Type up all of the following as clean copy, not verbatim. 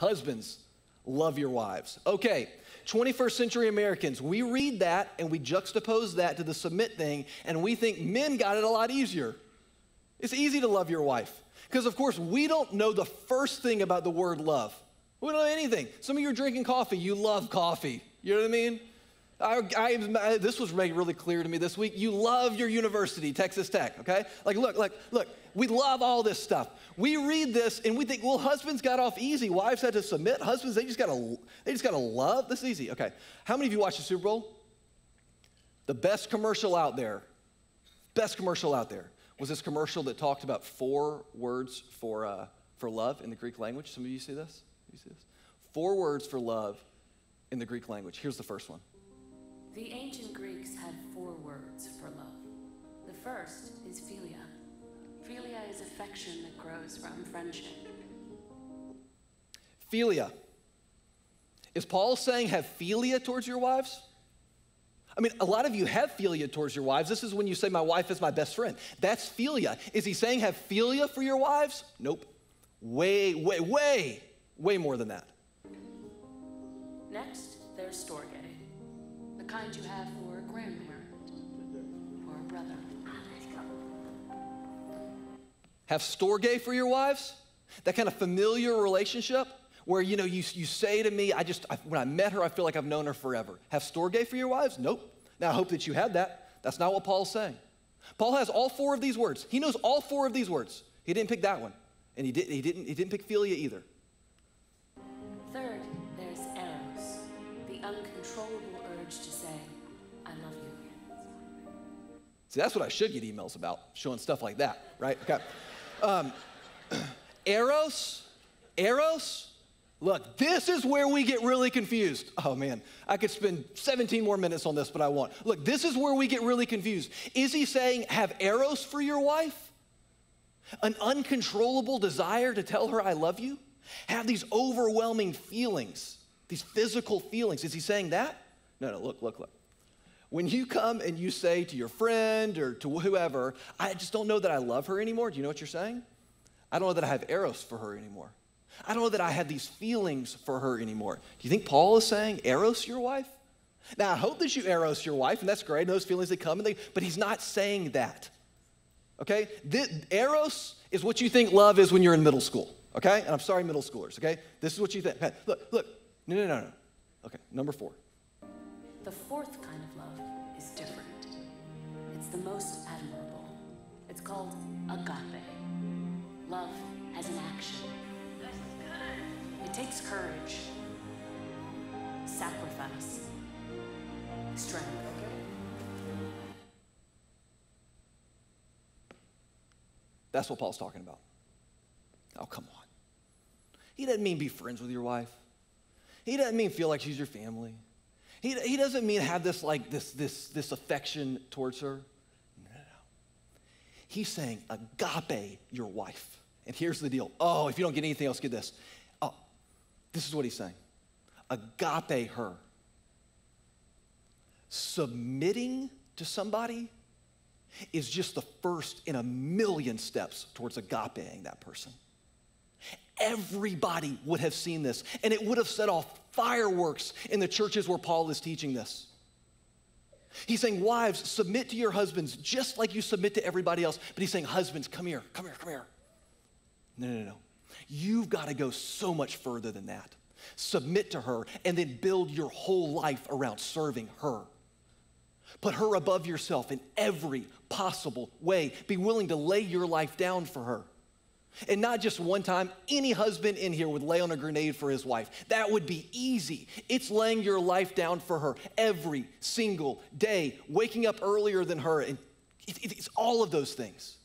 Husbands, love your wives. Okay, 21st century Americans, we read that and we juxtapose that to the submit thing, and we think men got it a lot easier. It's easy to love your wife. Because, of course, we don't know the first thing about the word love. We don't know anything. Some of you are drinking coffee. You love coffee. You know what I mean? This was made really clear to me this week. You love your university, Texas Tech, okay? Like, look, we love all this stuff. We read this and we think, well, husbands got off easy. Wives had to submit. Husbands, they just gotta love. This is easy. Okay. How many of you watched the Super Bowl? The best commercial out there was this commercial that talked about 4 words for love in the Greek language. Some of you see this? 4 words for love in the Greek language. Here's the first one. The ancient Greeks had 4 words for love. The first is philia. Philia is affection that grows from friendship. Philia. Is Paul saying have philia towards your wives? I mean, a lot of you have philia towards your wives. This is when you say, my wife is my best friend. That's philia. Is he saying have philia for your wives? Nope. Way more than that. Next, there's storge. The kind you have for a grandparent or a brother. Have storge for your wives? That kind of familiar relationship where, you say to me, when I met her, I feel like I've known her forever. Have storge for your wives? Nope. Now, I hope that you have that. That's not what Paul's saying. Paul has all 4 of these words. He knows all 4 of these words. He didn't pick that one. And he didn't pick philia either. Third, there's eros, the uncontrollable urge to say, I love you. See, that's what I should get emails about, showing stuff like that, right? Okay. Eros, look, this is where we get really confused. Oh man, I could spend 17 more minutes on this, but I won't. Look, this is where we get really confused. Is he saying have eros for your wife? An uncontrollable desire to tell her I love you? Have these overwhelming feelings, these physical feelings. Is he saying that? No, look. When you come and you say to your friend or to whoever, I just don't know that I love her anymore, do you know what you're saying? I don't know that I have eros for her anymore. I don't know that I have these feelings for her anymore. Do you think Paul is saying eros your wife? Now, I hope that you eros your wife, and that's great, and those feelings, they come, but he's not saying that, okay? Eros is what you think love is when you're in middle school, okay? And I'm sorry, middle schoolers, okay? This is what you think. Okay, look. No. Okay, number 4. The 4th kind of love is different. It's the most admirable. It's called agape. Love as an action. It takes courage, sacrifice, strength. That's what Paul's talking about. Oh, come on. He doesn't mean be friends with your wife. He doesn't mean feel like she's your family. He doesn't mean have this affection towards her. No. He's saying agape your wife. And here's the deal. Oh, if you don't get anything else, get this. Oh, this is what he's saying. Agape her. Submitting to somebody is just the first in a million steps towards agapeing that person. Everybody would have seen this, and it would have set off fireworks in the churches where Paul is teaching this. He's saying, wives, submit to your husbands just like you submit to everybody else. But he's saying, husbands, come here. No. You've got to go so much further than that. Submit to her and then build your whole life around serving her. Put her above yourself in every possible way. Be willing to lay your life down for her. And not just one time. Any husband in here would lay on a grenade for his wife. That would be easy. It's laying your life down for her every single day, waking up earlier than her, and it's all of those things.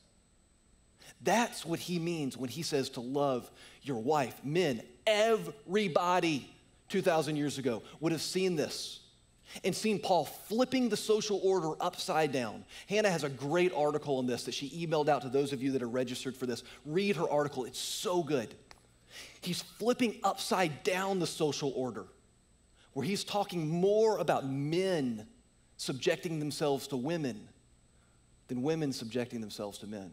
That's what he means when he says to love your wife. Men, everybody 2,000 years ago would have seen this and seen Paul flipping the social order upside down. Hannah has a great article on this that she emailed out to those of you that are registered for this. Read her article. It's so good. He's flipping upside down the social order, where he's talking more about men subjecting themselves to women than women subjecting themselves to men.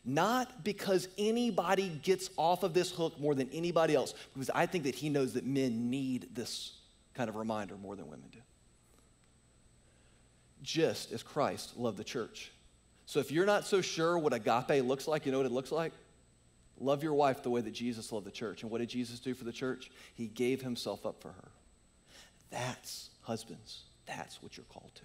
Not because anybody gets off of this hook more than anybody else, because I think that he knows that men need this kind of reminder more than women do. Just as Christ loved the church. So if you're not so sure what agape looks like, you know what it looks like? Love your wife the way that Jesus loved the church. And what did Jesus do for the church? He gave himself up for her. That's, husbands, that's what you're called to.